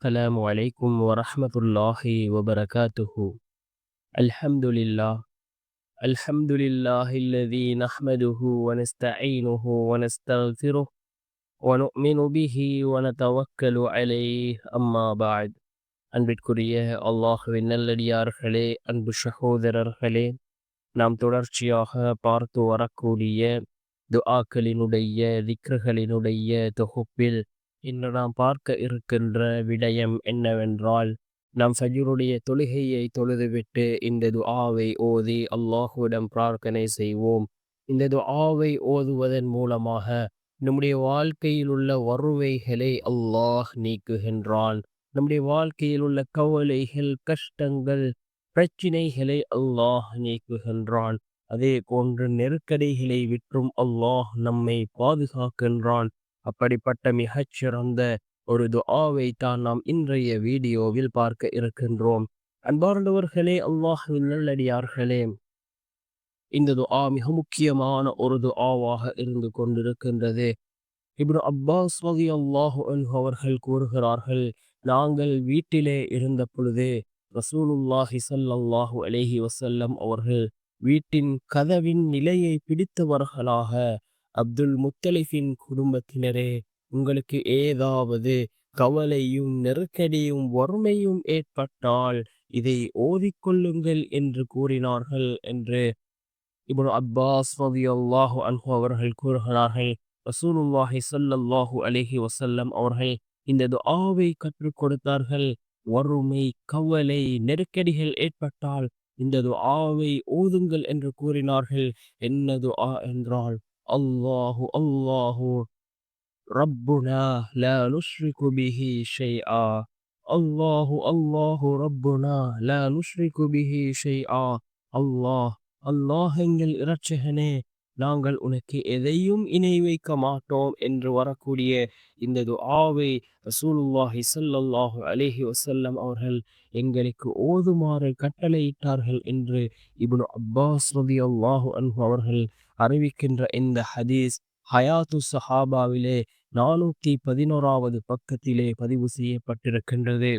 السلام عليكم ورحمة الله وبركاته. الحمد لله. الحمد لله الذي نحمده ونستعينه ونستغفره ونؤمن به ونتوكل عليه أما بعد. அன்பிற்குரிய அல்லாஹுவின் நல்லடியார்களே, அன்பு சகோதரர்களே, நாம் தொடர்ச்சியாக பார்த்து வரக்கூடிய துஆக்களினுடைய திக்ருகளினுடைய தொகுப்பில் இன்று நாம் பார்க்க இருக்கின்ற விடயம் என்னவென்றால், நாம் ஃபஜ்ருடைய தொழுகையை தொழுதுவிட்டு இந்த துஆவை ஓதி அல்லாஹுவிடம் பிரார்த்தனை செய்வோம். இந்த துஆவை ஓதுவதன் மூலமாக நம்முடைய வாழ்க்கையில் உள்ள வறுமைகளை அல்லாஹ் நீக்குகின்றான். நம்முடைய வாழ்க்கையில் உள்ள கவலைகள், கஷ்டங்கள், பிரச்சினைகளை அல்லாஹ் நீக்குகின்றான். அதே போன்று நெருக்கடிகளை விற்றும் அல்லாஹ் நம்மை பாதுகாக்கின்றான். அப்படிப்பட்ட மிகச்சிறந்த ஒரு துஆவை தான் நாம் இன்றைய வீடியோவில் பார்க்க இருக்கின்றோம். அன்பார்ந்தவர்களே, அல்லாஹ்வின் நல்லடியார்களே, இந்த துஆ மிக முக்கியமான ஒரு துஆவாக இருந்து கொண்டிருக்கின்றது. இப்னு அப்பாஸ் ரலியல்லாஹு அன்ஹு அவர்கள் கூறுகிறார்கள், நாங்கள் வீட்டிலே இருந்த பொழுது ரசூலுல்லாஹி ஸல்லல்லாஹு அலைஹி வஸல்லம் அவர்கள் வீட்டின் கதவின் நிலையை பிடித்தவர்களாக, அப்துல் முத்தலிஃபின் குடும்பத்தினரே, உங்களுக்கு ஏதாவது கவலையும் நெருக்கடியும் வறுமையும் ஏற்பட்டால் இதை ஓதிக்கொள்ளுங்கள் என்று கூறினார்கள் என்று இப்னு அப்பாஸ் ரலியல்லாஹு அன்ஹு அவர்கள் கூறுகிறார்கள். ரசூலுல்லாஹி ஸல்லல்லாஹு அலைஹி வஸல்லம் அவர்கள் இந்த துஆவை கற்றுக் கொடுத்தார்கள். வறுமை, கவலை, நெருக்கடிகள் ஏற்பட்டால் இந்த துஆவை ஓதுங்கள் என்று கூறினார்கள். என்ன துஆ என்றால், அல்லாஹு அல்லாஹு ரப்புனா லா நுஷ்ரிகு பிஹி ஷைஆ. அல்லாஹு அல்லாஹு ரப்புனா லா நுஷ்ரிகு பிஹி ஷைஆ. அல்லாஹ், அல்லாஹ் எங்கள் இரட்சகனே, நாங்கள் உனக்கு எதையும் இணை வைக்க மாட்டோம் என்று வரக்கூடிய இந்த துஆவை ரசூலுல்லாஹி ஸல்லல்லாஹு அலைஹி வஸல்லம் அவர்கள் எங்களுக்கு ஓதுமாறு கட்டளையிட்டார்கள் என்று இப்னு அப்பாஸ் ரலியல்லாஹு அன்ஹு அவர்கள் அறிவிக்கின்ற இந்த ஹதீஸ் ஹயாத்து ஸஹாபாவிலே 411வது பக்கத்திலே பதிவு செய்யப்பட்டிருக்கின்றது.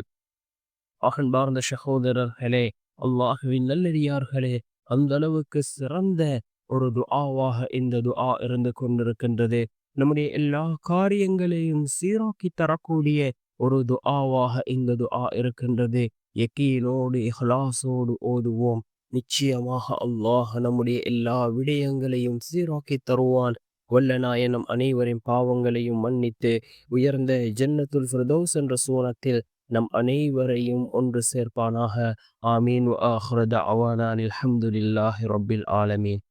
அன்பார்ந்த சகோதரர்களே, அல்லாஹுவின் நல்லடியார்களே, அந்த அளவுக்கு சிறந்த ஒரு துஆவாக இந்த துஆ இருந்து கொண்டிருக்கின்றது. நம்முடைய எல்லா காரியங்களையும் சீராக்கி தரக்கூடிய ஒரு துஆவாக இந்த துஆ இருக்கின்றது. யகீனோடு இஹ்லாஸோடு ஓதுவோம். நிச்சயமாக அல்லாஹ் நம்முடைய எல்லா விடயங்களையும் சீராக்கி தருவான். வல்ல நாயனம் அனைவரின் பாவங்களையும் மன்னித்து உயர்ந்த ஜன்னத்துல் ஃபிர்தௌஸ் என்ற சூனத்தில் நம் அனைவரையும் ஒன்று சேர்ப்பானாக. ஆமீன். வ ஆஹிரு தஅவானா அல்ஹம்துலில்லாஹி ரப்பில் ஆலமீன்.